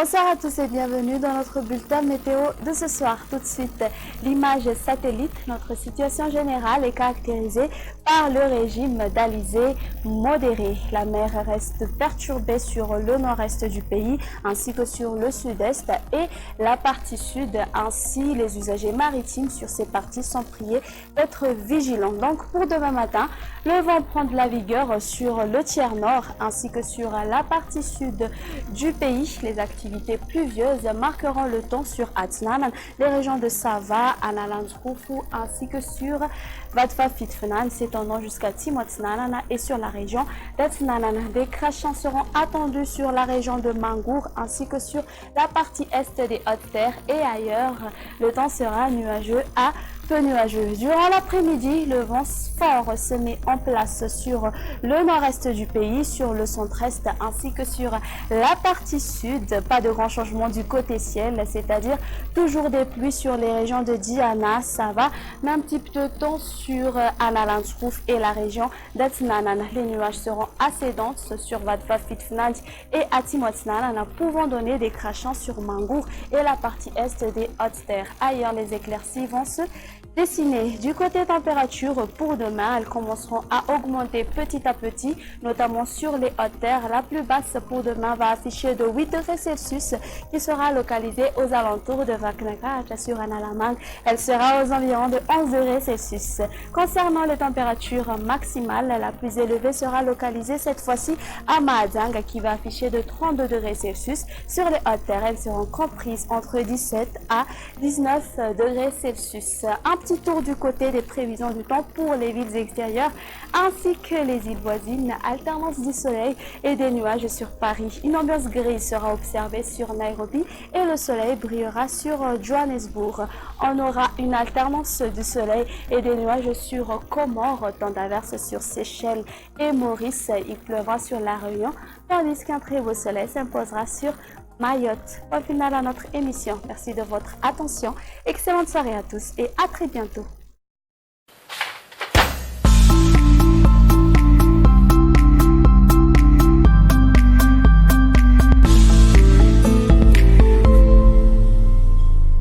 Bonsoir à tous et bienvenue dans notre bulletin météo de ce soir. Tout de suite, l'image satellite. Notre situation générale est caractérisée par le régime d'alizé modéré. La mer reste perturbée sur le nord-est du pays ainsi que sur le sud-est et la partie sud. Ainsi, les usagers maritimes sur ces parties sont priés d'être vigilants. Donc pour demain matin, le vent prend de la vigueur sur le tiers nord ainsi que sur la partie sud du pays. Les activités pluvieuses marqueront le temps sur Atsnanan, les régions de Sava, Analandrufu ainsi que sur Vadfa Fitfenan s'étendant jusqu'à Timotsnanan et sur la région d'Atsnanan. Des crachants seront attendus sur la région de Mangour ainsi que sur la partie est des Hautes-Terres et ailleurs. Le temps sera nuageux à peu nuageux. Durant l'après-midi, le vent fort se met en place sur le nord-est du pays, sur le centre-est ainsi que sur la partie sud. Pas de grand changement du côté ciel, c'est-à-dire toujours des pluies sur les régions de Diana, Sava, mais un petit peu de temps sur Analandrouf et la région d'Atsnanan. Les nuages seront assez denses sur Vadfa Fitfnant et Atimotsnanan, pouvant donner des crachants sur Mangour et la partie est des Hautes-Terres. Ailleurs, les éclaircies vont se dessinées. Du côté température, pour demain, elles commenceront à augmenter petit à petit, notamment sur les hautes terres. La plus basse pour demain va afficher de 8 degrés Celsius qui sera localisée aux alentours de Vaknaka sur Analamang. Elle sera aux environs de 11 degrés Celsius. Concernant les températures maximales, la plus élevée sera localisée cette fois-ci à Mahadang qui va afficher de 32 degrés Celsius. Sur les hautes terres, elles seront comprises entre 17 à 19 degrés Celsius. Un petit tour du côté des prévisions du temps pour les villes extérieures ainsi que les îles voisines. Alternance du soleil et des nuages sur Paris. Une ambiance grise sera observée sur Nairobi et le soleil brillera sur Johannesburg. On aura une alternance du soleil et des nuages sur Comores, temps d'averse sur Seychelles et Maurice. Il pleuvra sur La Réunion, tandis qu'un très beau soleil s'imposera sur Mayotte. Au final à notre émission, merci de votre attention. Excellente soirée à tous et à très bientôt.